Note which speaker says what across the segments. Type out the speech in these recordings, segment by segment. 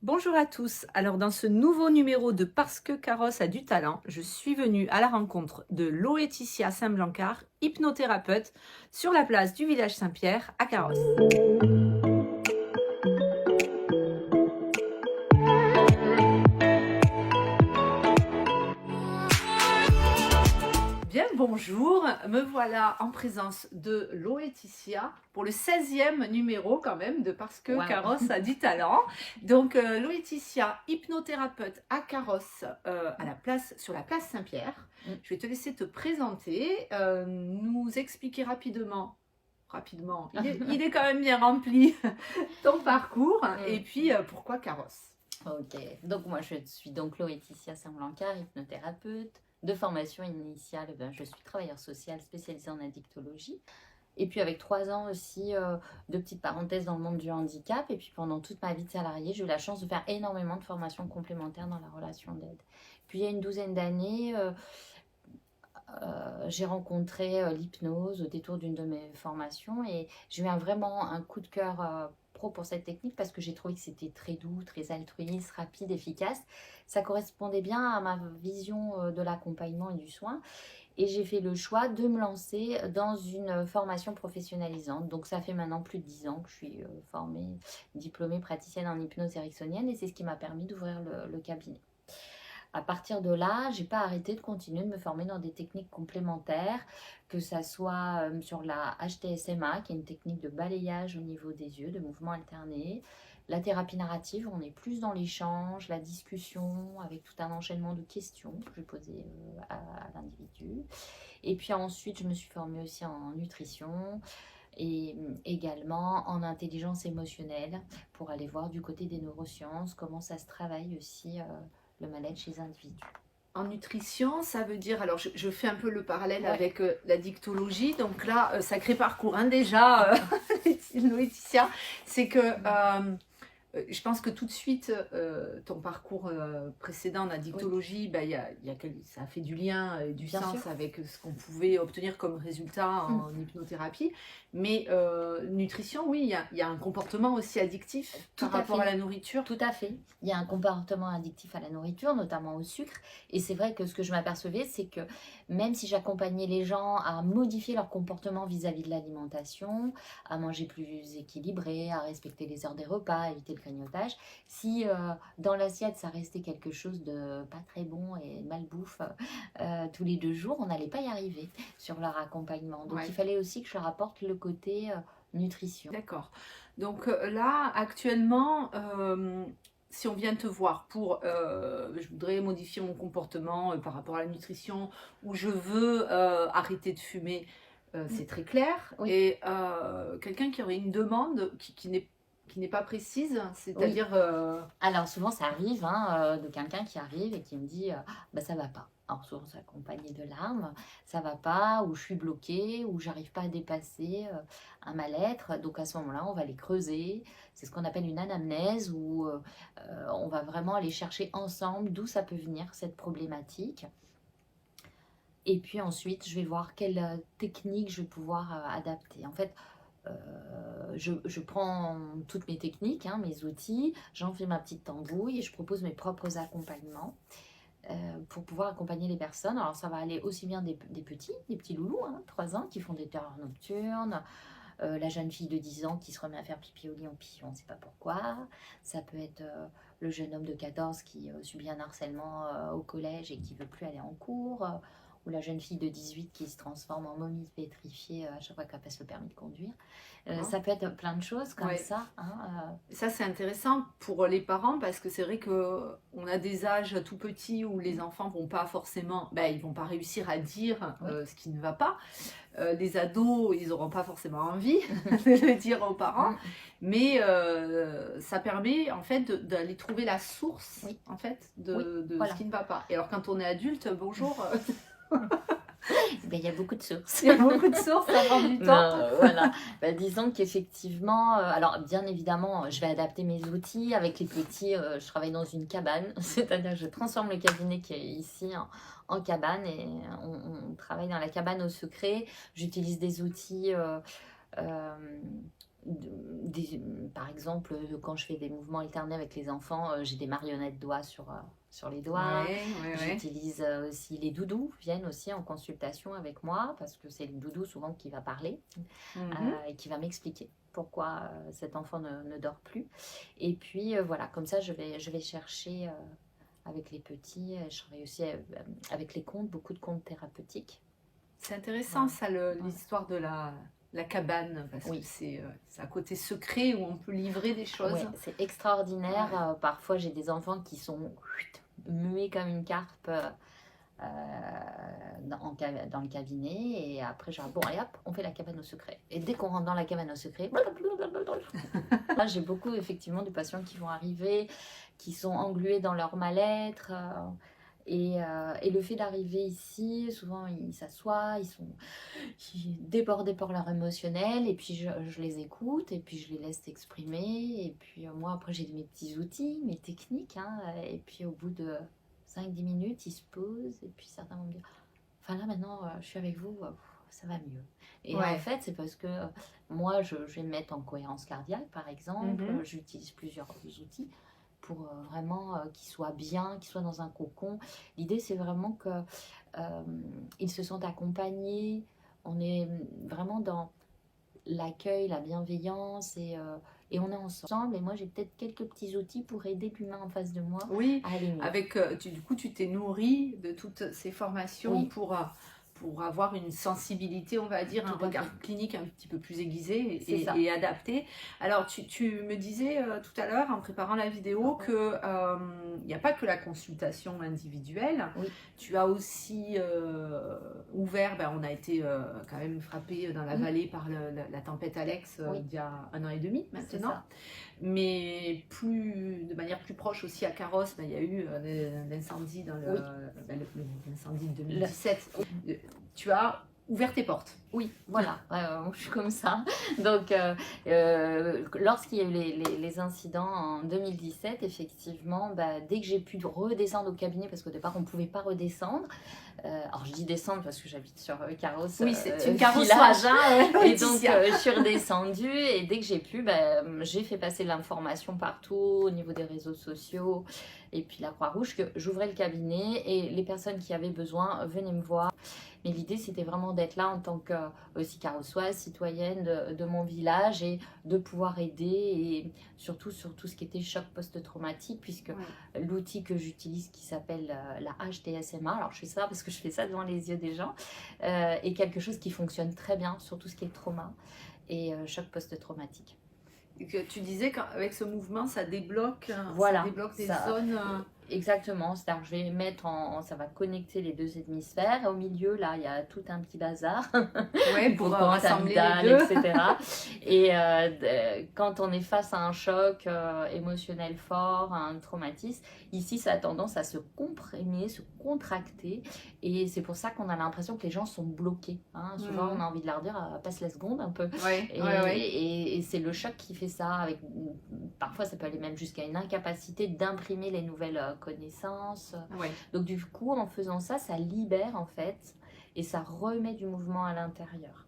Speaker 1: Bonjour à tous, alors dans ce nouveau numéro de Parce que Carrosse a du talent, je suis venue à la rencontre de Laetitia Saint-Blancard, hypnothérapeute, sur la place du village Saint-Pierre à Carrosse. Bien, bonjour, me voilà en présence de Laetitia pour le 16e numéro quand même de Parce que
Speaker 2: Wow.
Speaker 1: Carrosse a du talent. Donc Laetitia, hypnothérapeute à Carrosse, sur la place Saint-Pierre. Je vais te laisser te présenter, nous expliquer rapidement, il est quand même bien rempli, ton parcours et puis pourquoi Carrosse.
Speaker 2: Ok, donc moi je suis donc Laetitia Saint-Blancard, hypnothérapeute. De formation initiale, je suis travailleur social spécialisé en addictologie. Et puis avec 3 ans aussi de petites parenthèses dans le monde du handicap. Et puis pendant toute ma vie de salariée, j'ai eu la chance de faire énormément de formations complémentaires dans la relation d'aide. Puis il y a une douzaine d'années, j'ai rencontré l'hypnose au détour d'une de mes formations et j'ai eu vraiment un coup de cœur pro pour cette technique parce que j'ai trouvé que c'était très doux, très altruiste, rapide, efficace. Ça correspondait bien à ma vision de l'accompagnement et du soin et j'ai fait le choix de me lancer dans une formation professionnalisante. Donc ça fait maintenant plus de 10 ans que je suis formée, diplômée praticienne en hypnose ericksonienne et c'est ce qui m'a permis d'ouvrir le cabinet. À partir de là, j'ai pas arrêté de continuer de me former dans des techniques complémentaires, que ça soit sur la HTSMA, qui est une technique de balayage au niveau des yeux, de mouvements alternés, la thérapie narrative, on est plus dans l'échange, la discussion, avec tout un enchaînement de questions que je posais à l'individu. Et puis ensuite, je me suis formée aussi en nutrition et également en intelligence émotionnelle pour aller voir du côté des neurosciences comment ça se travaille aussi le mal-être chez les individus.
Speaker 1: En nutrition, ça veut dire, alors je fais un peu le parallèle
Speaker 2: Ouais.
Speaker 1: avec la dictologie, donc là, sacré parcours hein, déjà, Laetitia, c'est que je pense que tout de suite, ton parcours précédent, la dictologie, bah, ça a fait du lien et du
Speaker 2: Bien
Speaker 1: sens
Speaker 2: sûr.
Speaker 1: avec ce qu'on pouvait obtenir comme résultat en hypnothérapie. Mais nutrition, oui, il y a un comportement aussi addictif
Speaker 2: Tout
Speaker 1: par
Speaker 2: à
Speaker 1: rapport
Speaker 2: fait.
Speaker 1: à la nourriture.
Speaker 2: Tout à fait. Il y a un comportement addictif à la nourriture, notamment au sucre. Et c'est vrai que ce que je m'apercevais, c'est que même si j'accompagnais les gens à modifier leur comportement vis-à-vis de l'alimentation, à manger plus équilibré, à respecter les heures des repas, à éviter le grignotage, si dans l'assiette ça restait quelque chose de pas très bon et malbouffe tous les 2 jours, on n'allait pas y arriver sur leur accompagnement. Donc
Speaker 1: Ouais.
Speaker 2: il fallait aussi que je leur apporte le côté nutrition.
Speaker 1: D'accord. Donc là, actuellement, si on vient te voir pour je voudrais modifier mon comportement par rapport à la nutrition ou je veux arrêter de fumer, c'est très clair.
Speaker 2: Oui.
Speaker 1: Et quelqu'un qui aurait une demande qui n'est pas précise, c'est-à-dire
Speaker 2: Alors souvent ça arrive de quelqu'un qui arrive et qui me dit bah ça va pas. Alors souvent c'est accompagné de larmes, ça va pas, ou je suis bloquée, ou j'arrive pas à dépasser un mal-être. Donc à ce moment-là, on va les creuser. C'est ce qu'on appelle une anamnèse où on va vraiment aller chercher ensemble d'où ça peut venir cette problématique. Et puis ensuite, je vais voir quelle technique je vais pouvoir adapter. En fait, je prends toutes mes techniques, mes outils, j'en fais ma petite tambouille et je propose mes propres accompagnements pour pouvoir accompagner les personnes. Alors ça va aller aussi bien des petits loulous, 3 ans, qui font des terreurs nocturnes, la jeune fille de 10 ans qui se remet à faire pipi au lit en pigeon, on ne sait pas pourquoi. Ça peut être le jeune homme de 14 qui subit un harcèlement au collège et qui ne veut plus aller en cours. Ou la jeune fille de 18 qui se transforme en momie pétrifiée à chaque fois qu'elle passe le permis de conduire. Ça peut être plein de choses comme
Speaker 1: Ouais.
Speaker 2: ça.
Speaker 1: Ça, c'est intéressant pour les parents parce que c'est vrai qu'on a des âges tout petits où les enfants vont pas forcément, ils vont pas réussir à dire ce qui ne va pas. Les ados, ils n'auront pas forcément envie de le dire aux parents, mais ça permet en fait d'aller trouver la source en fait de
Speaker 2: voilà.
Speaker 1: ce qui ne va pas. Et alors quand on est adulte, bonjour.
Speaker 2: Il y a beaucoup de sources.
Speaker 1: Il y a beaucoup de sources, ça prend du temps.
Speaker 2: Voilà. Disons qu'effectivement, alors bien évidemment, je vais adapter mes outils. Avec les petits, je travaille dans une cabane, c'est-à-dire que je transforme le cabinet qui est ici en cabane et on travaille dans la cabane au secret. J'utilise des outils par exemple, quand je fais des mouvements alternés avec les enfants, j'ai des marionnettes doigts sur les doigts.
Speaker 1: Ouais.
Speaker 2: J'utilise aussi les doudous, viennent aussi en consultation avec moi parce que c'est le doudou souvent qui va parler
Speaker 1: Mhm.
Speaker 2: et qui va m'expliquer pourquoi cet enfant ne dort plus. Et puis voilà, comme ça je vais chercher avec les petits, je travaille aussi avec les contes, beaucoup de contes thérapeutiques.
Speaker 1: C'est intéressant
Speaker 2: Voilà.
Speaker 1: ça, l'histoire de la cabane, parce que
Speaker 2: Oui.
Speaker 1: c'est un côté secret où on peut livrer des choses.
Speaker 2: Ouais, c'est extraordinaire. Parfois, j'ai des enfants qui sont muets comme une carpe dans le cabinet. Et après, genre, bon, et hop, on fait la cabane au secret. Et dès qu'on rentre dans la cabane au secret, là, j'ai beaucoup, effectivement, de patients qui vont arriver, qui sont englués dans leur mal-être. Et le fait d'arriver ici, souvent ils s'assoient, ils sont débordés par leur émotionnel, et puis je les écoute, et puis je les laisse s'exprimer, et puis moi après j'ai mes petits outils, mes techniques, hein, et puis au bout de 5-10 minutes, ils se posent, et puis certains vont me dire, enfin là maintenant je suis avec vous, ça va mieux. Et
Speaker 1: Ouais.
Speaker 2: en fait c'est parce que moi je vais me mettre en cohérence cardiaque par exemple, j'utilise plusieurs outils pour vraiment qu'ils soient bien, qu'ils soient dans un cocon. L'idée, c'est vraiment qu'ils se sentent accompagnés. On est vraiment dans l'accueil, la bienveillance et on est ensemble. Et moi, j'ai peut-être quelques petits outils pour aider l'humain en face de moi
Speaker 1: Oui,
Speaker 2: à aller mieux.
Speaker 1: avec, du coup, tu t'es nourri de toutes ces formations
Speaker 2: Oui.
Speaker 1: pour avoir une sensibilité, on va dire, un
Speaker 2: Tout à
Speaker 1: regard
Speaker 2: fait.
Speaker 1: clinique un petit peu plus aiguisé
Speaker 2: C'est ça.
Speaker 1: et adapté. Alors, tu me disais tout à l'heure, en préparant la vidéo, que il n'y a pas que la consultation individuelle.
Speaker 2: Oui.
Speaker 1: Tu as aussi ouvert, on a été quand même frappé dans la vallée par la tempête Alex il y a 1 an et demi
Speaker 2: C'est
Speaker 1: maintenant.
Speaker 2: ça.
Speaker 1: Mais de manière plus proche aussi à Carros, il y a eu l'incendie dans l'incendie de 2017. Tu as ouvert tes portes.
Speaker 2: Oui, voilà, je suis comme ça. Donc, lorsqu'il y a eu les incidents en 2017, effectivement, dès que j'ai pu redescendre au cabinet, parce qu'au départ, on ne pouvait pas redescendre. Alors, je dis descendre parce que j'habite sur Carros.
Speaker 1: Oui, c'est une carrossoise.
Speaker 2: Et donc, je suis redescendue. Et dès que j'ai pu, j'ai fait passer l'information partout, au niveau des réseaux sociaux. Et puis la Croix-Rouge, que j'ouvrais le cabinet et les personnes qui avaient besoin venaient me voir. Mais l'idée, c'était vraiment d'être là en tant que aussi carrossoise, citoyenne de mon village et de pouvoir aider et surtout sur tout ce qui était choc post-traumatique, puisque l'outil que j'utilise qui s'appelle la HDSMA, alors je fais ça parce que je fais ça devant les yeux des gens, est quelque chose qui fonctionne très bien sur tout ce qui est trauma et choc post-traumatique.
Speaker 1: Et que tu disais qu'avec ce mouvement, ça débloque,
Speaker 2: voilà,
Speaker 1: ça débloque des zones.
Speaker 2: Exactement, c'est-à-dire que je vais mettre ça va connecter les deux hémisphères. Et au milieu, là, il y a tout un petit bazar
Speaker 1: pour rassembler les deux.
Speaker 2: etc. Et quand on est face à un choc émotionnel fort, à un traumatisme, ici, ça a tendance à se comprimer, se contracter. Et c'est pour ça qu'on a l'impression que les gens sont bloqués. Hein. Souvent, on a envie de leur dire, passe la seconde un peu. Et c'est le choc qui fait ça. Parfois, ça peut aller même jusqu'à une incapacité d'imprimer les nouvelles connaissances. Donc du coup, en faisant ça, ça libère en fait et ça remet du mouvement à l'intérieur.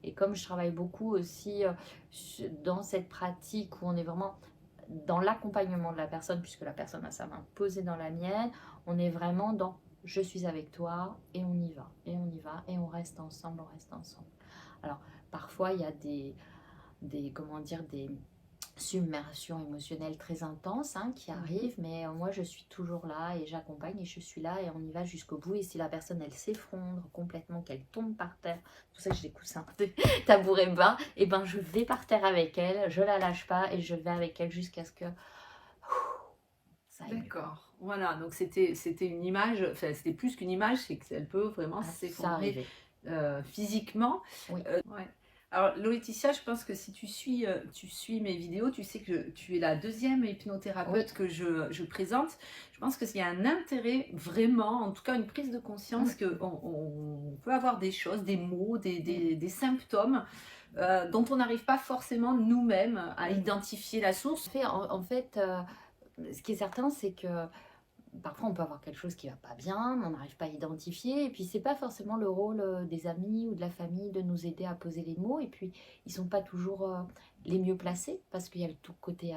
Speaker 2: Et comme je travaille beaucoup aussi dans cette pratique où on est vraiment dans l'accompagnement de la personne, puisque la personne a sa main posée dans la mienne, on est vraiment dans je suis avec toi et on y va, et on y va, et on reste ensemble, on reste ensemble. Alors parfois il y a des submersion émotionnelle très intense qui arrive, mais moi je suis toujours là et j'accompagne et je suis là et on y va jusqu'au bout. Et si la personne elle s'effondre complètement, qu'elle tombe par terre, c'est pour ça que j'ai des coussins tabouret bas, et ben je vais par terre avec elle, je la lâche pas et je vais avec elle jusqu'à ce que ça aille.
Speaker 1: D'accord, voilà, donc c'était une image, enfin c'était plus qu'une image, c'est qu'elle peut vraiment s'effondrer physiquement.
Speaker 2: Oui.
Speaker 1: Alors Laetitia, je pense que si tu suis mes vidéos, tu sais que tu es la deuxième hypnothérapeute que je présente. Je pense qu'il y a un intérêt vraiment, en tout cas une prise de conscience qu'on peut avoir des choses, des mots, des symptômes dont on n'arrive pas forcément nous-mêmes à identifier la source.
Speaker 2: En fait, ce qui est certain, c'est que parfois on peut avoir quelque chose qui va pas bien, mais on n'arrive pas à identifier. Et puis c'est pas forcément le rôle des amis ou de la famille de nous aider à poser les mots. Et puis ils sont pas toujours les mieux placés parce qu'il y a le tout côté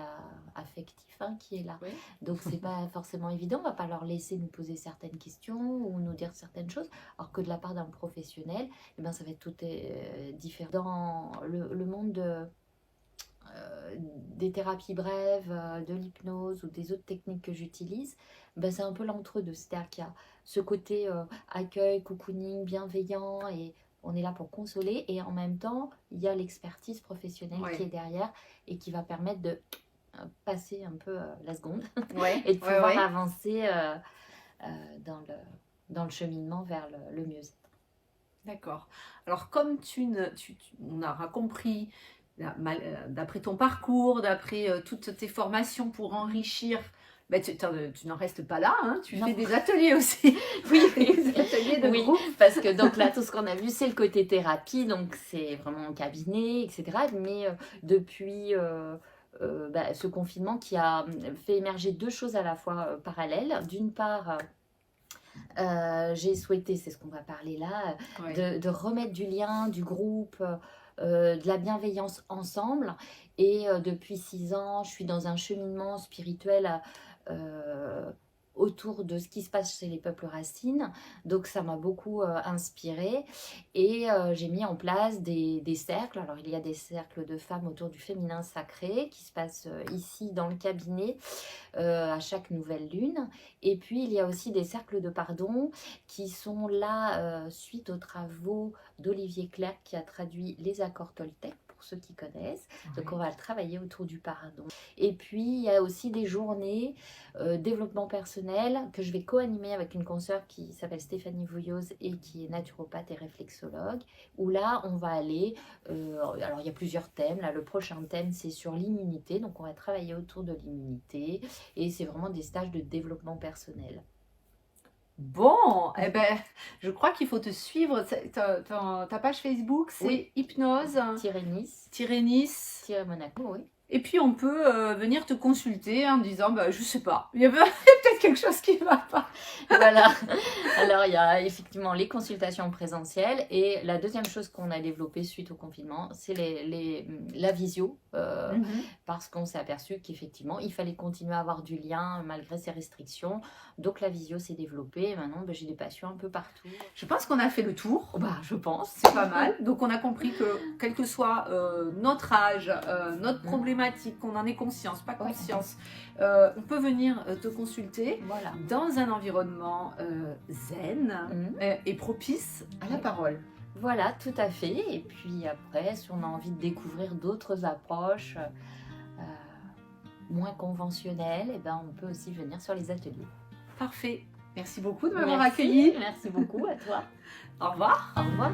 Speaker 2: affectif hein, qui est là.
Speaker 1: Oui.
Speaker 2: Donc c'est pas forcément évident. On va pas leur laisser nous poser certaines questions ou nous dire certaines choses. Alors que de la part d'un professionnel, eh ben, ça va être tout différent. Dans le monde des thérapies brèves, de l'hypnose ou des autres techniques que j'utilise, ben c'est un peu l'entre-deux. C'est-à-dire qu'il y a ce côté accueil, cocooning, bienveillant et on est là pour consoler et en même temps, il y a l'expertise professionnelle qui est derrière et qui va permettre de passer un peu la seconde et de pouvoir avancer dans le cheminement vers le mieux-être.
Speaker 1: D'accord. Alors comme on aura compris, d'après ton parcours, d'après toutes tes formations pour enrichir, ben tu n'en restes pas là, hein, tu fais des ateliers aussi.
Speaker 2: Oui,
Speaker 1: des ateliers de groupe.
Speaker 2: Parce que donc là, tout ce qu'on a vu, c'est le côté thérapie, donc c'est vraiment en cabinet, etc. Mais depuis ce confinement qui a fait émerger deux choses à la fois parallèles. D'une part, j'ai souhaité, c'est ce qu'on va parler là, de remettre du lien, du groupe, de la bienveillance ensemble. Et depuis 6 ans, je suis dans un cheminement spirituel autour de ce qui se passe chez les peuples racines. Donc ça m'a beaucoup inspirée. Et j'ai mis en place des cercles. Alors il y a des cercles de femmes autour du féminin sacré qui se passent ici dans le cabinet à chaque nouvelle lune. Et puis il y a aussi des cercles de pardon qui sont là suite aux travaux d'Olivier Clerc qui a traduit les accords Toltec, pour ceux qui connaissent. Donc on va travailler autour du pardon. Et puis il y a aussi des journées développement personnel que je vais co-animer avec une consoeur qui s'appelle Stéphanie Vouilloz et qui est naturopathe et réflexologue, où là on va aller, alors il y a plusieurs thèmes. Là le prochain thème c'est sur l'immunité, donc on va travailler autour de l'immunité et c'est vraiment des stages de développement personnel.
Speaker 1: Bon, eh ben, je crois qu'il faut te suivre. Ta page Facebook, c'est Hypnose-Nice.
Speaker 2: Monaco, oui.
Speaker 1: Et puis on peut venir te consulter en disant, je sais pas, il y a peut-être quelque chose qui ne va pas.
Speaker 2: Voilà. Alors il y a effectivement les consultations présentielles et la deuxième chose qu'on a développée suite au confinement, c'est la visio, parce qu'on s'est aperçu qu'effectivement il fallait continuer à avoir du lien malgré ces restrictions. Donc la visio s'est développée et maintenant j'ai des patients un peu partout.
Speaker 1: Je pense qu'on a fait le tour.
Speaker 2: Je pense.
Speaker 1: C'est pas mal. Donc on a compris que quel que soit notre âge, notre problématique, qu'on en ait conscience, pas conscience, on peut venir te consulter dans un environnement zen et propice à la parole.
Speaker 2: Voilà, tout à fait. Et puis après, si on a envie de découvrir d'autres approches moins conventionnelles, eh ben, on peut aussi venir sur les ateliers.
Speaker 1: Parfait. Merci beaucoup de m'avoir accueilli.
Speaker 2: Merci beaucoup à toi.
Speaker 1: Au revoir.
Speaker 2: Au revoir.